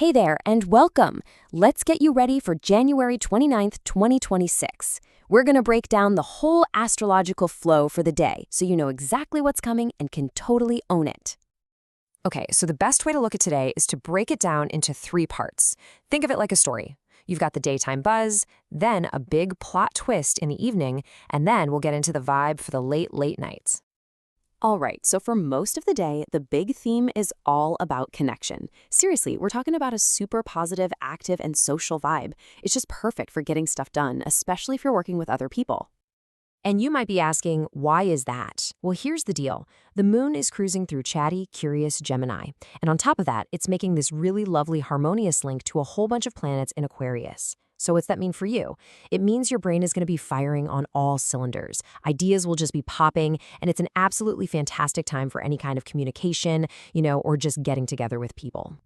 Hey there, and welcome. Let's get you ready for January 29th, 2026. We're going to break down the whole astrological flow for the day so you know exactly what's coming and can totally own it. Okay, so the best way to look at today is to break it down into three parts. Think of it like a story. You've got the daytime buzz, then a big plot twist in the evening, and then we'll get into the vibe for the late nights. All right, so for most of the day, the big theme is all about connection. Seriously, we're talking about a super positive, active, and social vibe. It's just perfect for getting stuff done, especially if you're working with other people. And you might be asking, why is that? Well, here's the deal. The moon is cruising through chatty, curious Gemini. And on top of that, it's making this really lovely harmonious link to a whole bunch of planets in Aquarius. So what's that mean for you? It means your brain is going to be firing on all cylinders. Ideas will just be popping, and it's an absolutely fantastic time for any kind of communication, or just getting together with people.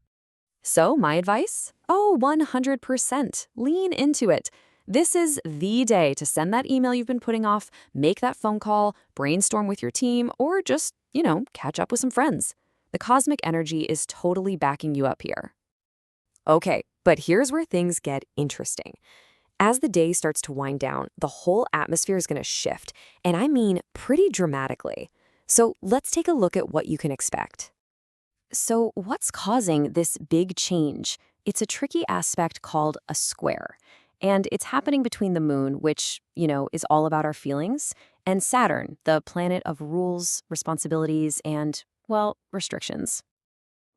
So, my advice? Oh, 100%. Lean into it. This is the day to send that email you've been putting off, make that phone call, brainstorm with your team, or just, catch up with some friends. The cosmic energy is totally backing you up here. Okay, but here's where things get interesting. As the day starts to wind down, the whole atmosphere is going to shift, and I mean pretty dramatically. So let's take a look at what you can expect. So what's causing this big change? It's a tricky aspect called a square. And it's happening between the moon, which, is all about our feelings, and Saturn, the planet of rules, responsibilities, and, well, restrictions.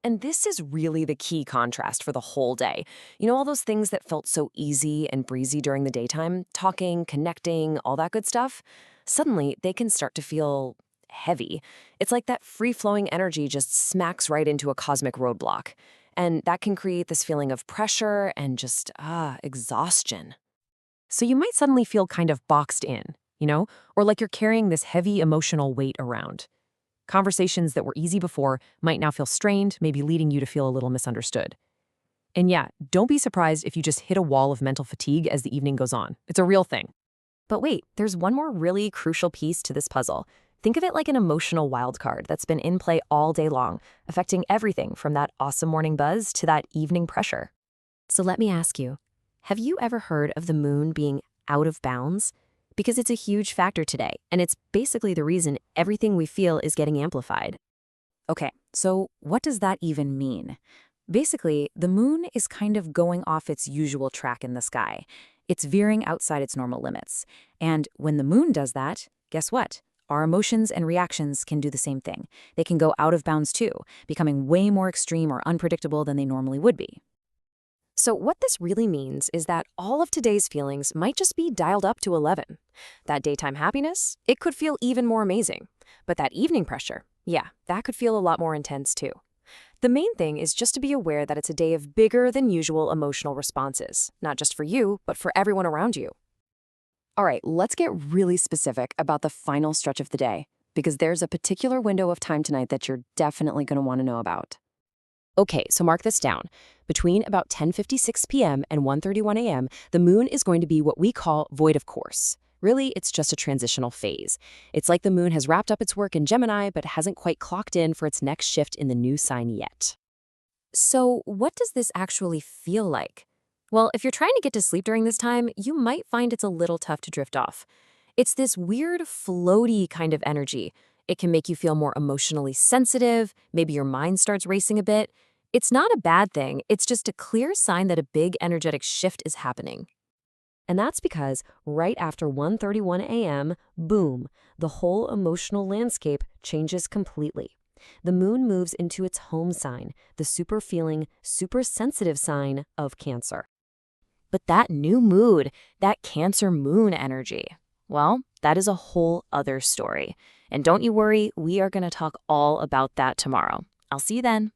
And this is really the key contrast for the whole day. All those things that felt so easy and breezy during the daytime, talking, connecting, all that good stuff, suddenly they can start to feel heavy. It's like that free-flowing energy just smacks right into a cosmic roadblock. And that can create this feeling of pressure and just, exhaustion. So you might suddenly feel kind of boxed in, or like you're carrying this heavy emotional weight around. Conversations that were easy before might now feel strained, maybe leading you to feel a little misunderstood. And yeah, don't be surprised if you just hit a wall of mental fatigue as the evening goes on. It's a real thing. But wait, there's one more really crucial piece to this puzzle. Think of it like an emotional wildcard that's been in play all day long, affecting everything from that awesome morning buzz to that evening pressure. So let me ask you, have you ever heard of the moon being out of bounds? Because it's a huge factor today, and it's basically the reason everything we feel is getting amplified. Okay, so what does that even mean? Basically, the moon is kind of going off its usual track in the sky. It's veering outside its normal limits. And when the moon does that, guess what? Our emotions and reactions can do the same thing. They can go out of bounds too, becoming way more extreme or unpredictable than they normally would be. So what this really means is that all of today's feelings might just be dialed up to 11. That daytime happiness, it could feel even more amazing. But that evening pressure, yeah, that could feel a lot more intense too. The main thing is just to be aware that it's a day of bigger than usual emotional responses, not just for you, but for everyone around you. All right, let's get really specific about the final stretch of the day, because there's a particular window of time tonight that you're definitely going to want to know about. Okay, so mark this down. Between about 10:56 p.m. and 1:31 a.m., the moon is going to be what we call void of course. Really, it's just a transitional phase. It's like the moon has wrapped up its work in Gemini, but hasn't quite clocked in for its next shift in the new sign yet. So what does this actually feel like? Well, if you're trying to get to sleep during this time, you might find it's a little tough to drift off. It's this weird, floaty kind of energy. It can make you feel more emotionally sensitive, maybe your mind starts racing a bit. It's not a bad thing, it's just a clear sign that a big energetic shift is happening. And that's because right after 1:31 a.m., boom, the whole emotional landscape changes completely. The moon moves into its home sign, the super feeling, super sensitive sign of Cancer. But that new mood, that Cancer moon energy, well, that is a whole other story. And don't you worry, we are going to talk all about that tomorrow. I'll see you then.